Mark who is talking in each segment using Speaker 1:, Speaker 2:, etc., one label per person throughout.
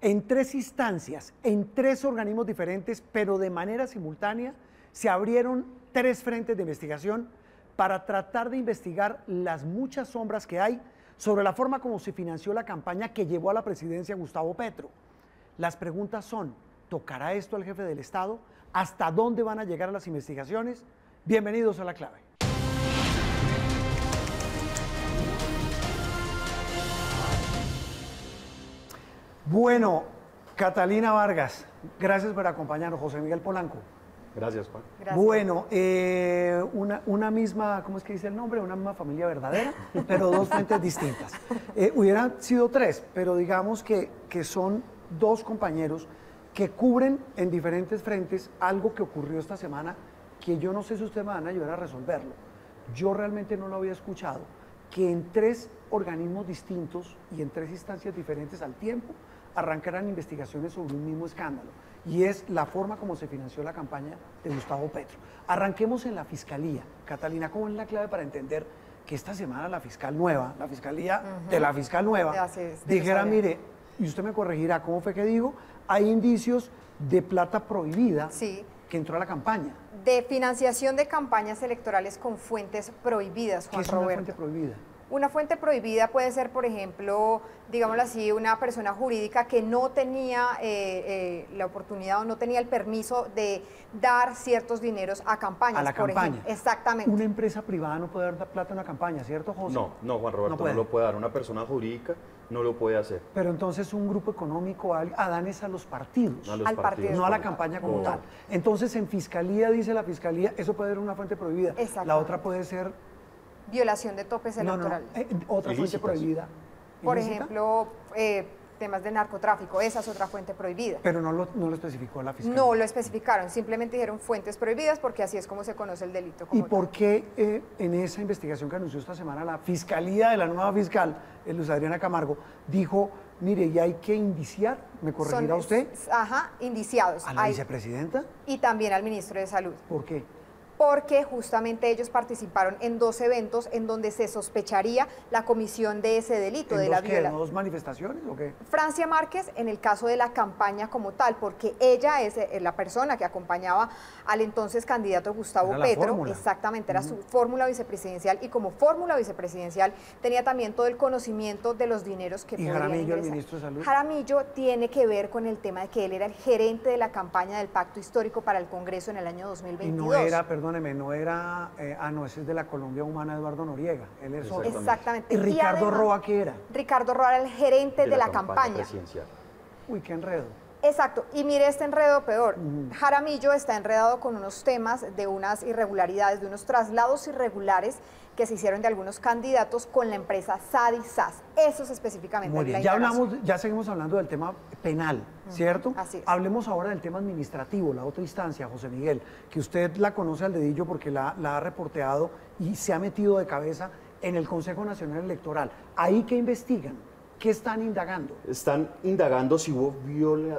Speaker 1: En 3 instancias, en 3 organismos diferentes, pero de manera simultánea, se abrieron 3 frentes de investigación para tratar de investigar las muchas sombras que hay sobre la forma como se financió la campaña que llevó a la presidencia a Gustavo Petro. Las preguntas son, ¿tocará esto al jefe del Estado? ¿Hasta dónde van a llegar las investigaciones? Bienvenidos a La Clave. Bueno, Catalina Vargas, gracias por acompañarnos. José Miguel Polanco.
Speaker 2: Gracias, Juan.
Speaker 1: Gracias. Bueno, una misma, ¿cómo es que dice el nombre? Una misma familia verdadera, pero 2 fuentes distintas. Hubieran sido 3, pero digamos que son 2 compañeros que cubren en diferentes frentes algo que ocurrió esta semana, que yo no sé si ustedes me van a ayudar a resolverlo. Yo realmente no lo había escuchado, que en 3 organismos distintos y en 3 instancias diferentes al tiempo arrancaran investigaciones sobre un mismo escándalo, y es la forma como se financió la campaña de Gustavo Petro. Arranquemos en la Fiscalía. Catalina, ¿cómo es la clave para entender que esta semana la fiscal nueva, la Fiscalía de la fiscal nueva, dijera, mire, y usted me corregirá, ¿cómo fue que digo? Hay indicios de plata prohibida que entró a la campaña.
Speaker 3: De financiación de campañas electorales con fuentes prohibidas, Juan Roberto.
Speaker 1: ¿Qué es una fuente prohibida?
Speaker 3: Una fuente prohibida puede ser, por ejemplo, digámoslo así, una persona jurídica que no tenía la oportunidad o no tenía el permiso de dar ciertos dineros a campañas.
Speaker 1: A la campaña.
Speaker 3: Ejemplo. Exactamente.
Speaker 1: Una empresa privada no puede dar plata a una campaña, ¿cierto, José?
Speaker 2: No, Juan Roberto, no lo puede dar. Una persona jurídica no lo puede hacer.
Speaker 1: Pero entonces un grupo económico, dan es a los partidos.
Speaker 2: A los partidos.
Speaker 1: No a la campaña como tal. Entonces, en Fiscalía, dice la Fiscalía, eso puede ser una fuente prohibida. La otra puede ser...
Speaker 3: violación de topes electorales.
Speaker 1: Otra fuente prohibida.
Speaker 3: Por ejemplo, temas de narcotráfico, esa es otra fuente prohibida.
Speaker 1: Pero no lo especificó la Fiscalía.
Speaker 3: No lo especificaron, simplemente dijeron fuentes prohibidas porque así es como se conoce el delito.
Speaker 1: ¿Y por qué en esa investigación que anunció esta semana la Fiscalía de la nueva fiscal, Luz Adriana Camargo, dijo, mire, y hay que indiciar, ¿me corregirá usted?
Speaker 3: Indiciados.
Speaker 1: ¿A la vicepresidenta?
Speaker 3: Y también al ministro de Salud.
Speaker 1: ¿Por qué?
Speaker 3: Porque justamente ellos participaron en 2 eventos en donde se sospecharía la comisión de ese delito, de la violación.
Speaker 1: ¿2 manifestaciones o qué?
Speaker 3: Francia Márquez, en el caso de la campaña como tal, porque ella es la persona que acompañaba al entonces candidato Gustavo Petro, exactamente, era su fórmula vicepresidencial, y como fórmula vicepresidencial tenía también todo el conocimiento de los dineros que podrían ingresar. ¿Y
Speaker 1: Jaramillo, el ministro de Salud?
Speaker 3: Jaramillo tiene que ver con el tema de que él era el gerente de la campaña del Pacto Histórico para el Congreso en el año 2022.
Speaker 1: Y no era, perdóneme, no era, ese es de la Colombia Humana, Eduardo Noriega, él es otro.
Speaker 3: Exactamente.
Speaker 1: ¿Y Ricardo Roa qué era?
Speaker 3: Ricardo Roa era el gerente de la campaña.
Speaker 2: Presidencial.
Speaker 1: Uy, qué enredo.
Speaker 3: Exacto, y mire este enredo peor. Jaramillo está enredado con unos temas de unas irregularidades, de unos traslados irregulares que se hicieron de algunos candidatos con la empresa SADI-SAS. Eso es específicamente.
Speaker 1: Muy bien, ya seguimos hablando del tema penal, ¿cierto?
Speaker 3: Así es.
Speaker 1: Hablemos ahora del tema administrativo, la otra instancia, José Miguel, que usted la conoce al dedillo porque la ha reporteado y se ha metido de cabeza en el Consejo Nacional Electoral. ¿Ahí qué investigan? ¿Qué están indagando?
Speaker 2: Están indagando si hubo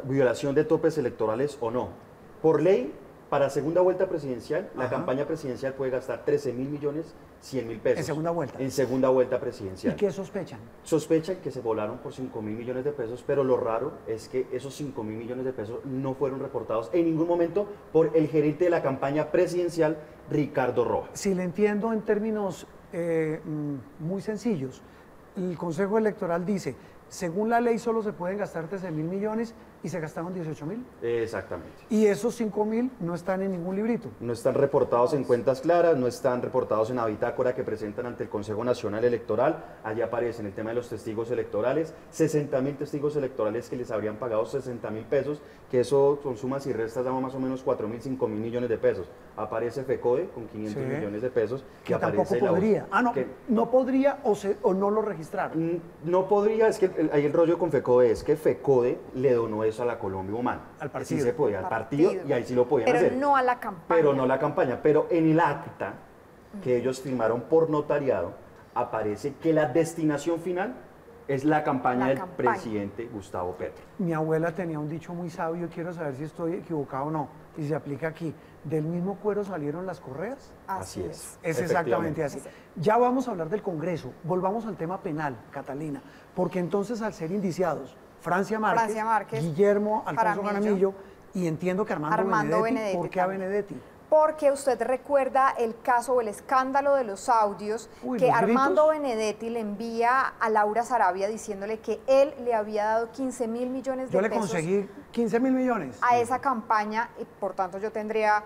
Speaker 2: violación de topes electorales o no. Por ley, para segunda vuelta presidencial, la campaña presidencial puede gastar 13.100.000 pesos.
Speaker 1: ¿En segunda vuelta?
Speaker 2: En segunda vuelta presidencial.
Speaker 1: ¿Y qué sospechan?
Speaker 2: Sospechan que se volaron por 5.000 millones de pesos, pero lo raro es que esos 5.000 millones de pesos no fueron reportados en ningún momento por el gerente de la campaña presidencial, Ricardo Roa.
Speaker 1: Si le entiendo en términos muy sencillos, el Consejo Electoral dice, según la ley solo se pueden gastar 13.000 millones y se gastaron 18.000.
Speaker 2: Exactamente.
Speaker 1: Y esos 5.000 no están en ningún librito.
Speaker 2: No están reportados en cuentas claras, no están reportados en la bitácora que presentan ante el Consejo Nacional Electoral. Allí aparecen el tema de los testigos electorales, 60.000 testigos electorales que les habrían pagado 60.000 pesos, que eso con sumas y restas damos más o menos 4.000, 5.000 millones de pesos. Aparece FECODE con 500 millones de pesos.
Speaker 1: Que tampoco podría. No podría o no lo registraron.
Speaker 2: No podría, es que ahí el rollo con FECODE es que FECODE le donó eso a la Colombia Humana.
Speaker 1: Al partido.
Speaker 2: Sí se podía, al partido, y ahí sí lo podían hacer.
Speaker 3: Pero no a la campaña.
Speaker 2: Pero no la campaña. Pero en el acta que ellos firmaron por notariado, aparece que la destinación final es la campaña del presidente Gustavo Petro.
Speaker 1: Mi abuela tenía un dicho muy sabio, quiero saber si estoy equivocado o no, y se aplica aquí. ¿Del mismo cuero salieron las correas?
Speaker 2: Así es.
Speaker 1: Es exactamente así. Ya vamos a hablar del Congreso. Volvamos al tema penal, Catalina, porque entonces al ser indiciados Francia Márquez, Guillermo Alfonso Jaramillo y entiendo que Armando Benedetti. ¿Por qué a Benedetti?
Speaker 3: Porque usted recuerda el caso o el escándalo de los audios que Armando Benedetti le envía a Laura Sarabia diciéndole que él le había dado 15.000 millones de pesos.
Speaker 1: Yo le conseguí 15.000 millones.
Speaker 3: A esa campaña y por tanto yo tendría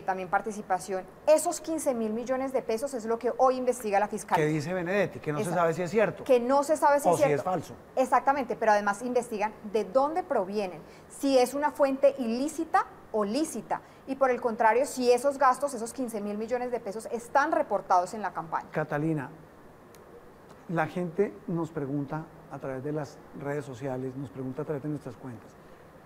Speaker 3: también participación. Esos 15.000 millones de pesos es lo que hoy investiga la Fiscalía.
Speaker 1: Que dice Benedetti, que no se sabe si es cierto.
Speaker 3: Que no se sabe si es cierto.
Speaker 1: O si es falso.
Speaker 3: Exactamente, pero además investigan de dónde provienen, si es una fuente ilícita o lícita. Y por el contrario, si esos gastos, esos 15.000 millones de pesos, están reportados en la campaña.
Speaker 1: Catalina, la gente nos pregunta a través de las redes sociales, nos pregunta a través de nuestras cuentas,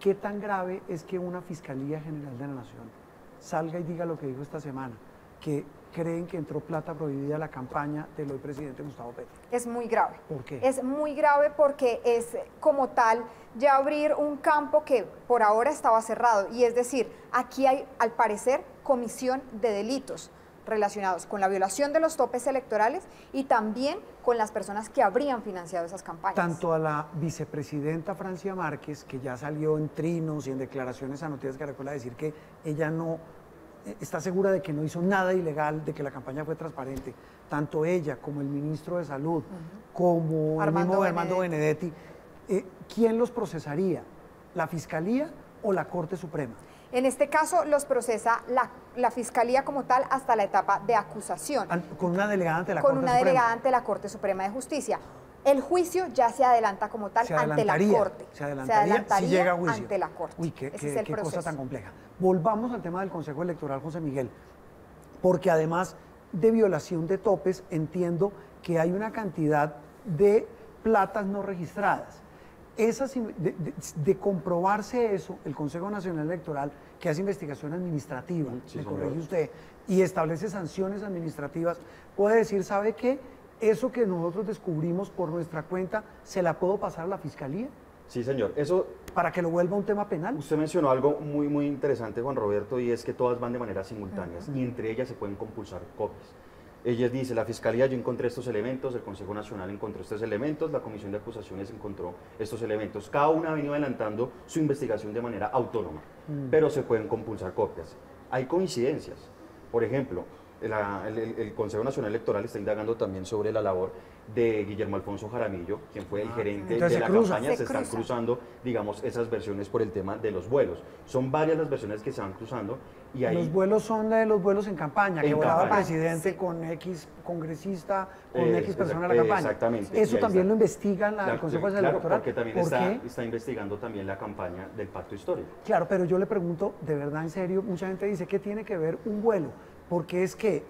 Speaker 1: ¿qué tan grave es que una Fiscalía General de la Nación salga y diga lo que dijo esta semana, que creen que entró plata prohibida a la campaña del hoy presidente Gustavo Petro?
Speaker 3: Es muy grave.
Speaker 1: ¿Por qué?
Speaker 3: Es muy grave porque es como tal ya abrir un campo que por ahora estaba cerrado. Y es decir, aquí hay, al parecer, comisión de delitos relacionados con la violación de los topes electorales y también con las personas que habrían financiado esas campañas.
Speaker 1: Tanto a la vicepresidenta Francia Márquez, que ya salió en trinos y en declaraciones a Noticias Caracol a decir que ella no está segura de que no hizo nada ilegal, de que la campaña fue transparente, tanto ella como el ministro de Salud, como el mismo Armando Benedetti, ¿quién los procesaría? ¿La Fiscalía o la Corte Suprema?
Speaker 3: En este caso los procesa la Fiscalía como tal hasta la etapa de acusación.
Speaker 1: Con una delegada ante la Corte Suprema.
Speaker 3: Con una delegada ante la Corte Suprema de Justicia. El juicio ya se adelanta como tal ante la Corte.
Speaker 1: Se adelantaría si llega a juicio.
Speaker 3: Ante la Corte.
Speaker 1: Uy, qué cosa tan compleja. Volvamos al tema del Consejo Electoral, José Miguel, porque además de violación de topes, entiendo que hay una cantidad de platas no registradas. De comprobarse eso, el Consejo Nacional Electoral, que hace investigación administrativa, me corrige usted, y establece sanciones administrativas, puede decir, ¿sabe qué? Eso que nosotros descubrimos por nuestra cuenta, ¿se la puedo pasar a la Fiscalía?
Speaker 2: Sí, señor. Eso,
Speaker 1: ¿para que lo vuelva un tema penal?
Speaker 2: Usted mencionó algo muy, muy interesante, Juan Roberto, y es que todas van de manera simultánea, y entre ellas se pueden compulsar copias. Ella dice, la Fiscalía, yo encontré estos elementos, el Consejo Nacional encontró estos elementos, la Comisión de Acusaciones encontró estos elementos. Cada una ha venido adelantando su investigación de manera autónoma, pero se pueden compulsar copias. Hay coincidencias. Por ejemplo, el Consejo Nacional Electoral está indagando también sobre la labor de Guillermo Alfonso Jaramillo, quien fue el gerente de la campaña. Se están cruzando, digamos, esas versiones por el tema de los vuelos. Son varias las versiones que se van cruzando. Y ahí,
Speaker 1: los vuelos son de los vuelos en campaña, que volaba el presidente con X congresista, con X persona en la campaña.
Speaker 2: Exactamente.
Speaker 1: Eso también lo investiga el Consejo Electoral.
Speaker 2: Claro, porque también está investigando también la campaña del Pacto Histórico.
Speaker 1: Claro, pero yo le pregunto, de verdad, en serio, mucha gente dice, ¿qué tiene que ver un vuelo? Porque es que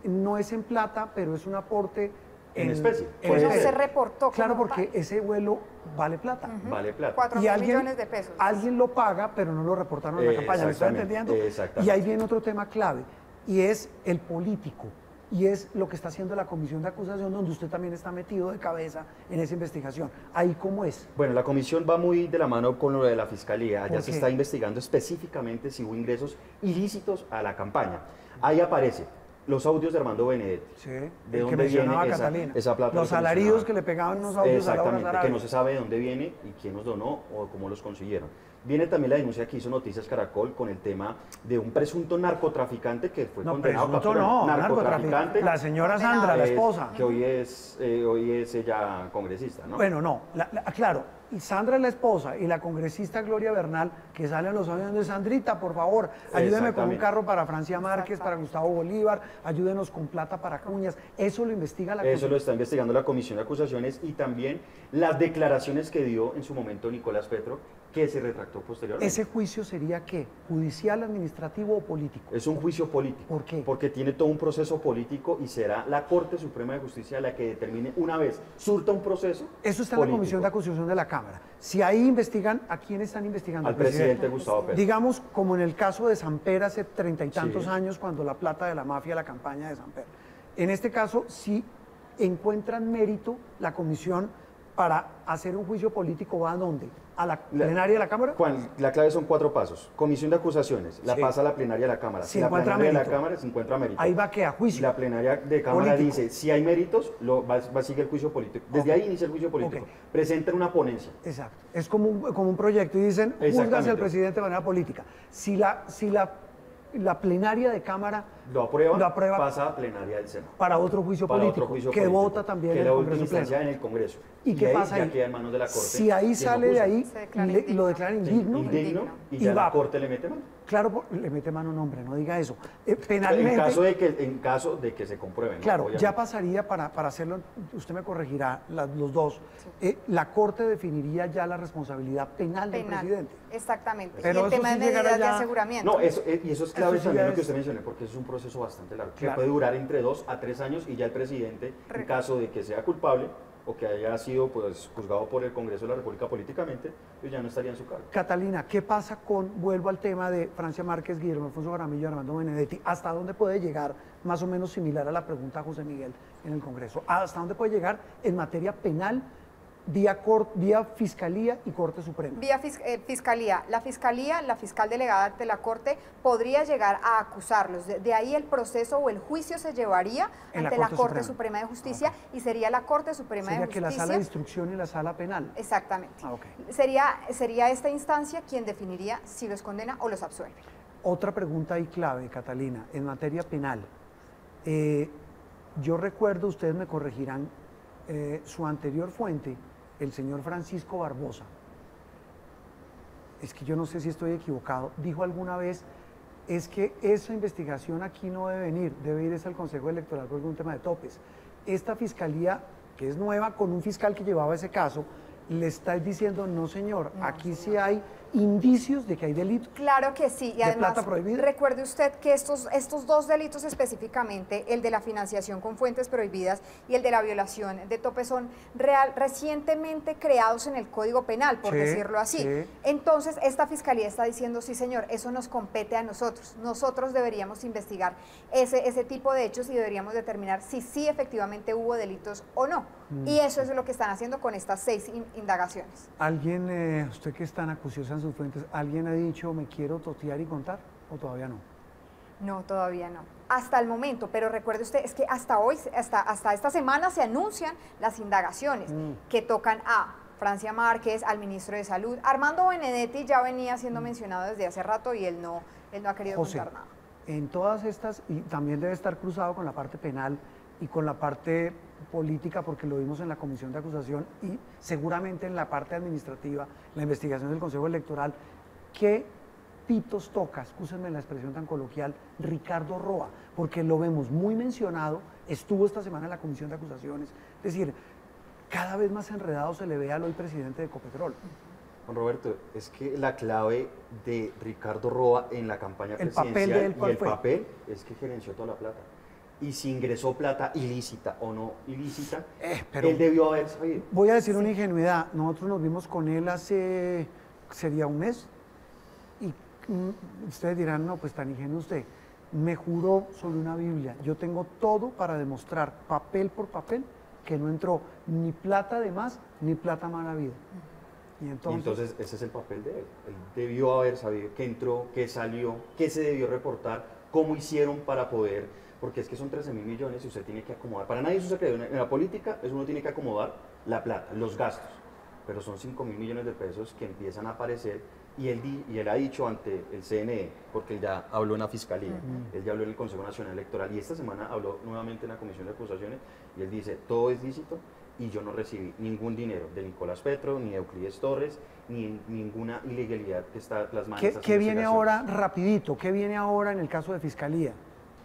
Speaker 1: no es en plata, pero es un aporte
Speaker 2: en especie.
Speaker 3: No se reportó.
Speaker 1: Claro, porque ese vuelo vale plata.
Speaker 2: Vale plata.
Speaker 3: 4.000 millones de pesos.
Speaker 1: Alguien lo paga, pero no lo reportaron en la campaña. ¿Me está entendiendo?
Speaker 2: Exactamente.
Speaker 1: Y ahí viene otro tema clave, y es el político. Y es lo que está haciendo la Comisión de Acusación, donde usted también está metido de cabeza en esa investigación. ¿Ahí cómo es?
Speaker 2: Bueno, la comisión va muy de la mano con lo de la Fiscalía. Allá se está investigando específicamente si hubo ingresos ilícitos a la campaña. Ahí aparece los audios de Armando Benedetti.
Speaker 1: Sí,
Speaker 2: ¿De dónde viene esa plata?
Speaker 1: Los alaridos que le pegaban unos audios a Laura Sarabia.
Speaker 2: Que no se sabe de dónde viene y quién los donó o cómo los consiguieron. Viene también la denuncia que hizo Noticias Caracol con el tema de un presunto narcotraficante que fue condenado a capturar.
Speaker 1: Narcotraficante. La señora Sandra, la esposa.
Speaker 2: Que hoy es ella congresista, ¿no?
Speaker 1: Bueno, no, claro, y Sandra es la esposa y la congresista Gloria Bernal, que sale en los audios de Sandrita, por favor, ayúdeme con un carro para Francia Márquez, para Gustavo Bolívar, ayúdenos con plata para cuñas. Eso lo investiga la Comisión.
Speaker 2: Eso lo está investigando la Comisión de Acusaciones y también las declaraciones que dio en su momento Nicolás Petro, que se retractó posteriormente.
Speaker 1: ¿Ese juicio sería qué? ¿Judicial, administrativo o político?
Speaker 2: Es un juicio político.
Speaker 1: ¿Por qué?
Speaker 2: Porque tiene todo un proceso político y será la Corte Suprema de Justicia la que determine una vez, surta un proceso
Speaker 1: Eso está en la Comisión de Acusación de la Cámara. Si ahí investigan, ¿a quién están investigando?
Speaker 2: Al presidente Gustavo Petro.
Speaker 1: Digamos, como en el caso de Samper hace 30 y tantos años, cuando la plata de la mafia, la campaña de Samper. En este caso, si encuentran mérito, la comisión para hacer un juicio político va a dónde? ¿A la plenaria de la Cámara?
Speaker 2: Juan, la clave son 4 pasos. Comisión de acusaciones, la
Speaker 1: Sí.
Speaker 2: pasa a la plenaria de la Cámara.
Speaker 1: Si
Speaker 2: la
Speaker 1: encuentra
Speaker 2: plenaria de la
Speaker 1: mérito.
Speaker 2: Cámara se encuentra mérito.
Speaker 1: Ahí va que a juicio.
Speaker 2: La plenaria de Cámara
Speaker 1: Político.
Speaker 2: dice, si hay méritos, va a seguir el juicio político. Desde
Speaker 1: Ok.
Speaker 2: ahí inicia el juicio político.
Speaker 1: Ok.
Speaker 2: Presentan una ponencia.
Speaker 1: Exacto. Es como un proyecto y dicen, júzgase al
Speaker 2: Exactamente.
Speaker 1: presidente de manera política. Si la plenaria de Cámara
Speaker 2: Lo aprueba,
Speaker 1: Lo aprueba.
Speaker 2: pasa a plenaria del Senado.
Speaker 1: para otro juicio
Speaker 2: Para
Speaker 1: político,
Speaker 2: otro juicio
Speaker 1: que
Speaker 2: político,
Speaker 1: vota también
Speaker 2: que
Speaker 1: en
Speaker 2: la
Speaker 1: el
Speaker 2: última
Speaker 1: Congreso
Speaker 2: instancia
Speaker 1: Pleno.
Speaker 2: en el Congreso.
Speaker 1: ¿Y qué
Speaker 2: ahí
Speaker 1: pasa
Speaker 2: ya
Speaker 1: ahí?
Speaker 2: queda en manos de la Corte.
Speaker 1: Si ahí
Speaker 2: quien
Speaker 1: sale
Speaker 2: lo
Speaker 1: de
Speaker 2: juzga.
Speaker 1: ahí,
Speaker 3: Se declara
Speaker 1: lo
Speaker 3: indigno.
Speaker 1: declaran
Speaker 2: Sí,
Speaker 1: indigno.
Speaker 2: indigno, y
Speaker 1: Y
Speaker 2: ya
Speaker 1: va.
Speaker 2: la Corte le mete mano.
Speaker 1: Claro, le mete mano un hombre, no diga eso. Penalmente,
Speaker 2: En caso de que se compruebe, ¿no?
Speaker 1: claro,
Speaker 2: Obviamente.
Speaker 1: ya pasaría para hacerlo, usted me corregirá, los dos, la Corte definiría ya la responsabilidad penal del presidente.
Speaker 3: Exactamente.
Speaker 1: Pero
Speaker 3: y el
Speaker 1: eso
Speaker 3: tema
Speaker 1: sí
Speaker 3: de medidas
Speaker 1: llegará
Speaker 3: de
Speaker 1: ya-
Speaker 3: aseguramiento.
Speaker 2: No, y eso es clave
Speaker 1: Eso sí
Speaker 2: también
Speaker 1: ya
Speaker 2: lo que
Speaker 1: es-
Speaker 2: usted mencionó, porque es un proceso bastante largo, que
Speaker 1: Claro.
Speaker 2: puede durar entre 2 a 3 años y ya el presidente, en caso de que sea culpable o que haya sido pues, juzgado por el Congreso de la República políticamente, pues ya no estaría en su cargo.
Speaker 1: Catalina, ¿qué pasa vuelvo al tema de Francia Márquez, Guillermo Alfonso Jaramillo y Armando Benedetti? ¿Hasta dónde puede llegar, más o menos similar a la pregunta a José Miguel en el Congreso? ¿Hasta dónde puede llegar en materia penal, vía Fiscalía y Corte Suprema?
Speaker 3: Vía Fiscalía. La fiscal delegada ante la Corte, podría llegar a acusarlos. De ahí el proceso o el juicio se llevaría
Speaker 1: En la
Speaker 3: ante la
Speaker 1: Corte
Speaker 3: Corte
Speaker 1: Suprema.
Speaker 3: Suprema de Justicia y sería la Corte Suprema
Speaker 1: Sería
Speaker 3: de
Speaker 1: que la
Speaker 3: Justicia.
Speaker 1: sala de instrucción y la sala penal.
Speaker 3: Exactamente.
Speaker 1: Ah, ok.
Speaker 3: Sería esta instancia quien definiría si los condena o los absuelve.
Speaker 1: Otra pregunta y clave, Catalina, en materia penal. Yo recuerdo, ustedes me corregirán, su anterior fuente, el señor Francisco Barbosa, es que yo no sé si estoy equivocado, dijo alguna vez, es que esa investigación aquí no debe venir, debe ir es al Consejo Electoral por un tema de topes. Esta fiscalía, que es nueva, con un fiscal que llevaba ese caso, le está diciendo, no señor, aquí sí hay indicios de que hay delitos.
Speaker 3: Claro que sí, y
Speaker 1: ¿De
Speaker 3: además
Speaker 1: plata prohibida?
Speaker 3: recuerde usted que estos dos delitos específicamente, el de la financiación con fuentes prohibidas y el de la violación de tope, son recientemente creados en el Código Penal, por
Speaker 1: Sí,
Speaker 3: decirlo así.
Speaker 1: sí.
Speaker 3: Entonces, esta fiscalía está diciendo, sí señor, eso nos compete a nosotros. Nosotros deberíamos investigar ese tipo de hechos y deberíamos determinar si sí efectivamente hubo delitos o no. Y eso es lo que están haciendo con estas 6 indagaciones.
Speaker 1: ¿Alguien, usted que es tan acuciosa en sus fuentes, alguien ha dicho me quiero totear y contar o todavía no?
Speaker 3: No, todavía no. Hasta el momento, pero recuerde usted, es que hasta hoy, hasta esta semana se anuncian las indagaciones que tocan a Francia Márquez, al ministro de Salud. Armando Benedetti ya venía siendo mencionado desde hace rato y él no ha querido
Speaker 1: José,
Speaker 3: contar nada.
Speaker 1: en todas estas, y también debe estar cruzado con la parte penal y con la parte política, porque lo vimos en la comisión de acusación y seguramente en la parte administrativa, la investigación del Consejo Electoral, ¿qué pitos toca, excúsenme la expresión tan coloquial, Ricardo Roa? Porque lo vemos muy mencionado, estuvo esta semana en la comisión de acusaciones, es decir, cada vez más enredado se le ve al hoy presidente de Ecopetrol.
Speaker 2: Juan Roberto, es que la clave de Ricardo Roa en la campaña
Speaker 1: El papel
Speaker 2: presidencial
Speaker 1: de él, ¿cuál
Speaker 2: y el
Speaker 1: fue?
Speaker 2: papel es que gerenció toda la plata. Y si ingresó plata ilícita o no ilícita,
Speaker 1: pero-
Speaker 2: él debió haber sabido.
Speaker 1: Voy a decir una ingenuidad, nosotros nos vimos con él hace, sería un mes, y ustedes dirán, no, pues tan ingenuo usted, me juró sobre una Biblia, yo tengo todo para demostrar, papel por papel, que no entró ni plata de más, ni plata mal habida. Y
Speaker 2: Y
Speaker 1: entonces,
Speaker 2: entonces ese es el papel de él. Él debió haber sabido qué entró, qué salió, qué se debió reportar, cómo hicieron para poder, porque es que son 13.000 millones y usted tiene que acomodar. Para nadie eso se cree. En la política es uno tiene que acomodar la plata, los gastos, pero son 5.000 millones de pesos que empiezan a aparecer y él ha dicho ante el CNE, porque él ya habló en la Fiscalía, él ya habló en el Consejo Nacional Electoral y esta semana habló nuevamente en la Comisión de Acusaciones y él dice, todo es lícito y yo no recibí ningún dinero de Nicolás Petro, ni de Euclides Torres, ni ninguna ilegalidad que está plasmada en estas
Speaker 1: ¿qué viene
Speaker 2: investigaciones.
Speaker 1: ahora rapidito? ¿Qué viene ahora en el caso de Fiscalía?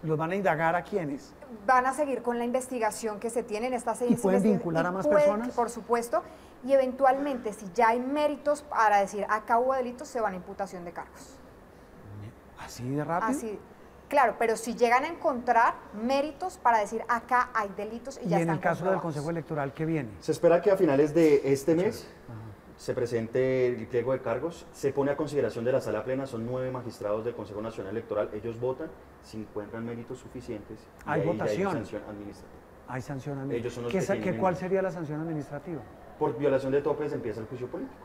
Speaker 1: ¿Los van a indagar a quiénes?
Speaker 3: Van a seguir con la investigación que se tiene en estas 6
Speaker 1: ¿Y pueden vincular a más personas?
Speaker 3: Por supuesto, y eventualmente, si ya hay méritos para decir acá hubo delitos, se van a imputación de cargos.
Speaker 1: ¿Así de rápido?
Speaker 3: Así, claro, pero si llegan a encontrar méritos para decir acá hay delitos y
Speaker 1: Y
Speaker 3: ya
Speaker 1: en
Speaker 3: están
Speaker 1: el caso del
Speaker 3: comprobados.
Speaker 1: Consejo Electoral, ¿qué viene?
Speaker 2: Se espera que a finales de este mes se presente el pliego de cargos, se pone a consideración de la sala plena, son 9 magistrados del Consejo Nacional Electoral, ellos votan si encuentran méritos suficientes y
Speaker 1: Hay
Speaker 2: ahí ya
Speaker 1: votación.
Speaker 2: sanción administrativa.
Speaker 1: Hay sanción
Speaker 2: Ellos son los
Speaker 1: administrativa.
Speaker 2: que tienen-
Speaker 1: ¿Cuál sería la sanción administrativa?
Speaker 2: Por violación de topes empieza el juicio político.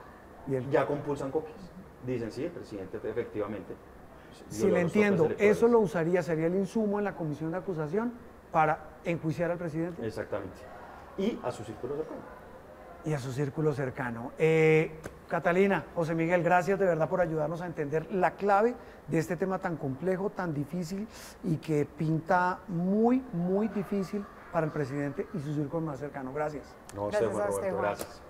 Speaker 1: Y
Speaker 2: ya compulsan copias. Dicen, sí, el presidente efectivamente.
Speaker 1: Si le entiendo, eso lo usaría, sería el insumo en la comisión de acusación para enjuiciar al presidente.
Speaker 2: Exactamente. Y a su círculo cercano.
Speaker 1: Y a su círculo cercano. Catalina, José Miguel, gracias de verdad por ayudarnos a entender la clave de este tema tan complejo, tan difícil y que pinta muy, muy difícil para el presidente y su círculo más cercano. Gracias.
Speaker 2: No, gracias, Roberto, gracias.